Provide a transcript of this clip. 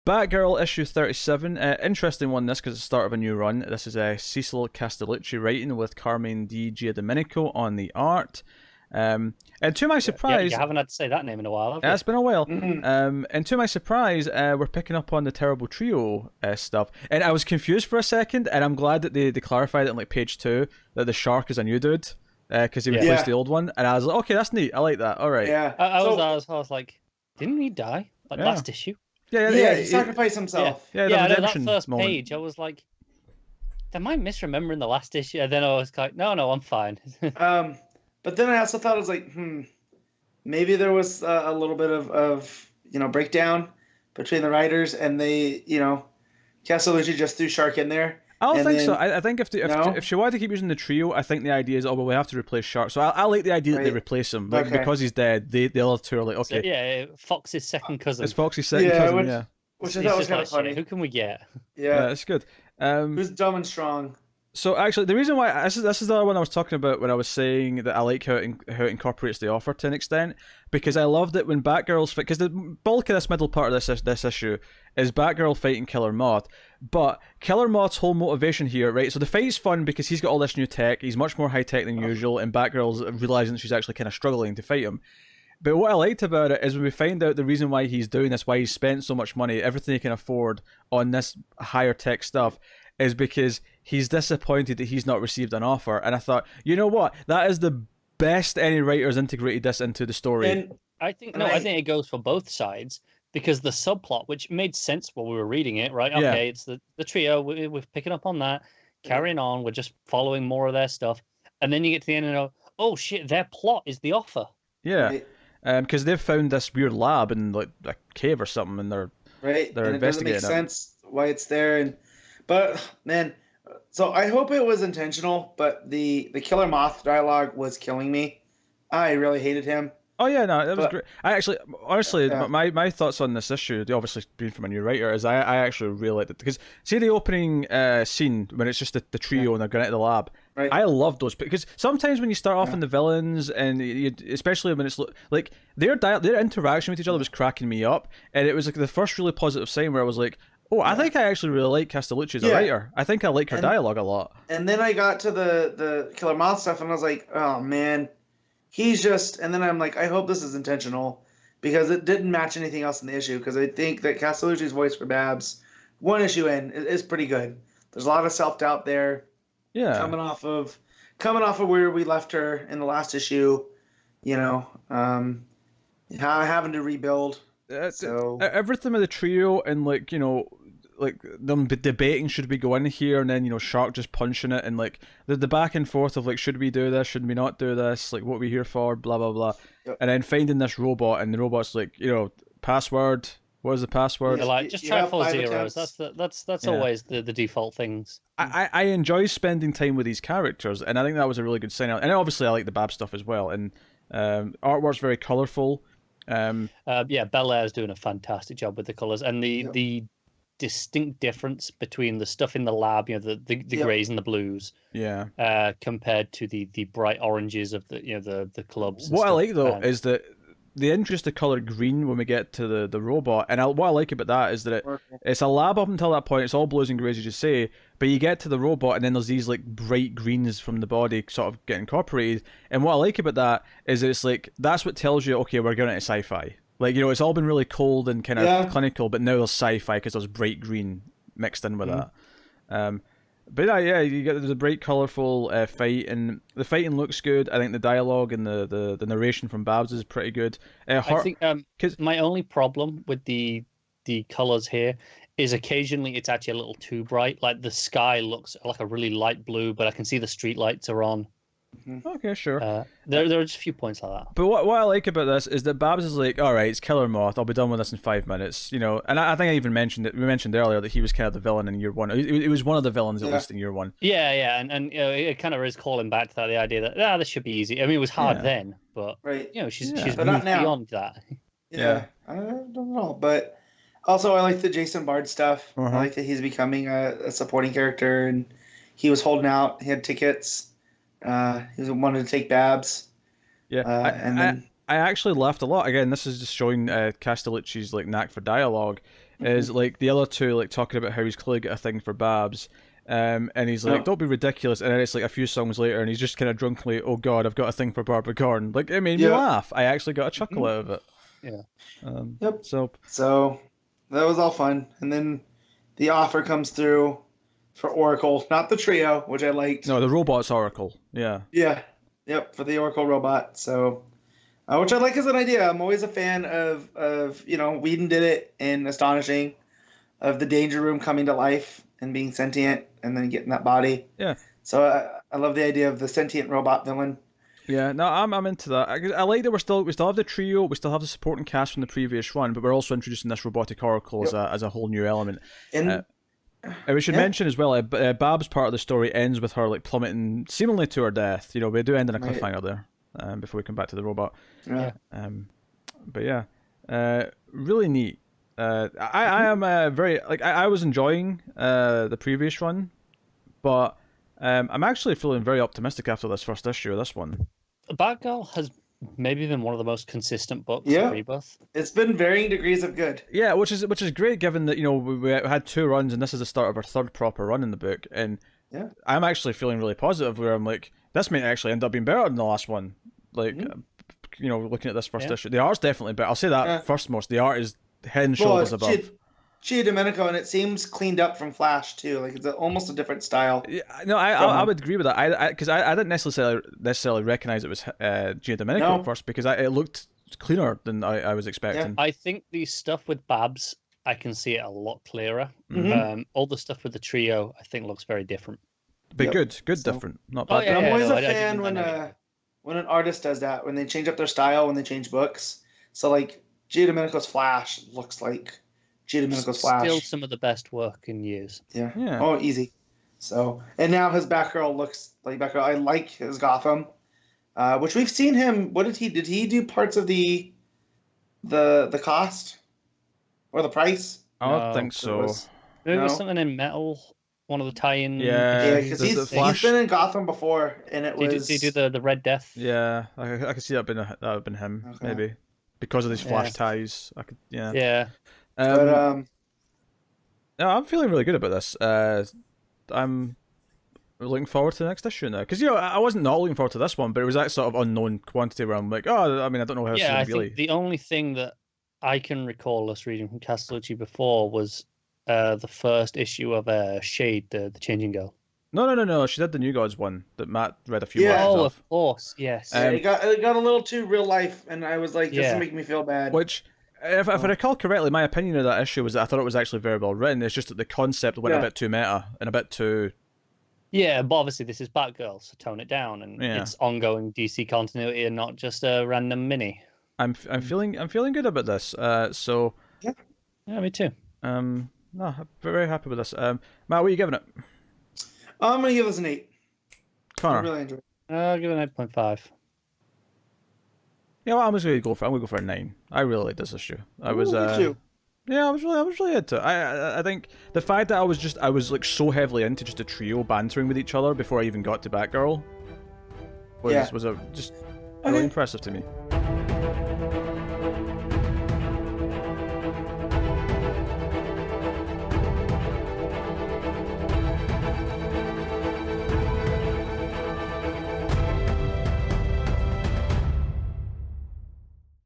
Batgirl issue 37. Interesting one, this, because it's the start of a new run. This is Cecil Castellucci writing with Carmine Di Giandomenico on the art. And to my surprise, you haven't had to say that name in a while, have you? it's been a while. And to my surprise, we're picking up on the Terrible Trio stuff. And I was confused for a second, and I'm glad that they clarified it in like page 2 that the Shark is a new dude because he replaced the old one. And I was like, okay, that's neat. I like that. All right. Yeah. I was like, didn't he die last issue? Yeah, he sacrificed himself. Yeah, that first page, I was like, am I misremembering the last issue? And then I was like, no, I'm fine. But then I also thought, I was like, maybe there was a little bit of breakdown between the writers, and they, Castellucci just threw Shark in there. I don't think so. I think if she wanted to keep using the trio, I think the idea is, we have to replace Shark. So I like the idea that they replace him. Like, because he's dead, the other two are like, okay. So, Fox's second cousin. It's Fox's second cousin, Which I thought was kind of funny. Who can we get? Yeah, it's good. Who's dumb and strong? So actually, the reason why this is the other one I was talking about when I was saying that I like how it incorporates the offer to an extent, because I loved it when Batgirl's because the bulk of this middle part of this issue is Batgirl fighting Killer Moth, but Killer Moth's whole motivation here, right? So the fight's fun because he's got all this new tech, he's much more high tech than usual, and Batgirl's realizing that she's actually kind of struggling to fight him. But what I liked about it is when we find out the reason why he's doing this, why he's spent so much money, everything he can afford on this higher tech stuff, is because he's disappointed that he's not received an offer. And I thought, you know what? That is the best any writer's integrated this into the story. And I think it goes for both sides, because the subplot, which made sense while we were reading it, right? Okay, it's the trio. We're picking up on that, carrying on. We're just following more of their stuff. And then you get to the end and go, oh shit, their plot is the offer. Yeah. Because they've found this weird lab in like a cave or something, and they're investigating it doesn't make sense why it's there. But man, so I hope it was intentional. But the Killer Moth dialogue was killing me. I really hated him. Oh yeah, no, it was great. I actually, honestly, my thoughts on this issue, obviously being from a new writer, is I actually really liked it, because see the opening scene when it's just the trio and they're going into the lab. Right. I love those, because sometimes when you start off in the villains, and especially when it's like their interaction with each other was cracking me up, and it was like the first really positive sign where I was like, oh, I think I actually really like Castellucci as a writer. I think I like her dialogue a lot. And then I got to the Killer Moth stuff, and I was like, oh man. He's just, and then I'm like, I hope this is intentional, because it didn't match anything else in the issue. Because I think that Castellucci's voice for Babs, one issue in, is pretty good. There's a lot of self-doubt there. Yeah. Coming off of where we left her in the last issue, having to rebuild. So everything with the trio, and like them debating, should we go in here, and then Shark just punching it, and like the back and forth of like, should we do this, should we not do this, like what are we here for, blah blah blah. And then finding this robot, and the robot's like, password, what is the password? Yeah, like just try 4 zeros. That's always the default things. I enjoy spending time with these characters, and I think that was a really good sign out. And obviously I like the Bab stuff as well, and artwork's very colourful. Belair's doing a fantastic job with the colours, and the distinct difference between the stuff in the lab, the greys and the blues, compared to the bright oranges of the clubs. What I like though is that the interest of color green when we get to the robot, and what I like about that is that it's a lab up until that point. It's all blues and greys, as you say, but you get to the robot, and then there's these like bright greens from the body sort of get incorporated. And what I like about that is that it's like, that's what tells you, okay, we're going into sci-fi. Like, it's all been really cold and kind of clinical, but now there's sci-fi because there's bright green mixed in with that. But you get the bright, colourful fight, and the fighting looks good. I think the dialogue and the narration from Babs is pretty good. I think my only problem with the colours here is occasionally it's actually a little too bright. Like the sky looks like a really light blue, but I can see the street lights are on. Okay, sure. There are just a few points like that. But what I like about this is that Babs is like, all right, it's Killer Moth. I'll be done with this in 5 minutes. And I think I even mentioned it. We mentioned earlier that he was kind of the villain in year one. He was one of the villains at least in year one. Yeah, and it kind of is calling back to the idea that this should be easy. I mean, it was hard then, but she's moved beyond that. Yeah, I don't know, but also I like the Jason Bard stuff. I like that he's becoming a supporting character, and he was holding out. He had tickets. He wanted to take Babs. Yeah, I actually laughed a lot. Again, this is just showing Castellucci's like knack for dialogue. Is like the other two like talking about how he's clearly got a thing for Babs. And he's like, "Don't be ridiculous." And then it's like a few songs later, and he's just kind of drunkenly, "Oh God, I've got a thing for Barbara Gordon." Like it made me laugh. I actually got a chuckle out of it. Yeah. So that was all fun, and then the offer comes through for Oracle, not the trio, which I liked. No, the robot's Oracle. Yeah. Yeah. Yep, for the Oracle robot. So, which I like as an idea. I'm always a fan of Whedon did it in Astonishing, of the Danger Room coming to life and being sentient and then getting that body. Yeah. So I love the idea of the sentient robot villain. Yeah, no, I'm into that. I like that we still have the trio, we still have the supporting cast from the previous run, but we're also introducing this robotic Oracle as a whole new element. And we should mention as well, Bab's part of the story ends with her like plummeting seemingly to her death. You know, we do end in a cliffhanger there before we come back to the robot. Yeah. But yeah, really neat. I am very I was enjoying the previous run, but I'm actually feeling very optimistic after this first issue of this one. Batgirl has maybe been one of the most consistent books of Rebirth. It's been varying degrees of good. Yeah, which is great given that we had 2 runs and this is the start of our 3rd proper run in the book, and I'm actually feeling really positive where I'm like, this may actually end up being better than the last one. Like, looking at this first issue, the art's definitely better. I'll say that first most. The art is head and shoulders above. Chia Domenico, and it seems cleaned up from Flash too. Like it's almost a different style. Yeah, no, I would agree with that. Because I didn't necessarily recognize it was Gia Domenico at first because it looked cleaner than I was expecting. I think the stuff with Babs, I can see it a lot clearer. All the stuff with the trio, I think looks very different. But good, different, not bad. I'm always a fan when an artist does that, when they change up their style, when they change books. So like Gia Domenico's Flash looks like Gia Domenico's Flash. Still some of the best work in years. Yeah. Oh, easy. So, and now his Batgirl looks like Batgirl. I like his Gotham, which we've seen him. What did he do parts of the cost or the price? I don't think so. There was something in Metal. One of the tie-in. Yeah, because he's been in Gotham before, and it was. Did he do the Red Death? Yeah, I could see that would have been him maybe because of these Flash ties. I could. Yeah. Yeah. No, I'm feeling really good about this. I'm looking forward to the next issue now because I wasn't not looking forward to this one, but it was that sort of unknown quantity where I'm like, I don't know how. Yeah, I think the only thing that I can recall us reading from Castellucci before was the first issue of Shade, the Changing Girl. No. She did the New Gods one that Matt read a few months of course, yes. It got a little too real life, and I was like, this is making me feel bad. Which. If I recall correctly, my opinion of that issue was that I thought it was actually very well written. It's just that the concept went a bit too meta and a bit too. Yeah, but obviously this is Batgirl, so tone it down, and it's ongoing DC continuity and not just a random mini. I'm feeling good about this. So. Yeah, me too. No, I'm very happy with this. Matt, what are you giving it? I'm gonna give this an 8. Connor, I really enjoyed it. I'll give it an 8.5. Yeah, well, I'm gonna go for a 9. I really like this issue. I was really into it. I think the fact that I was like so heavily into just a trio bantering with each other before I even got to Batgirl was just really impressive to me.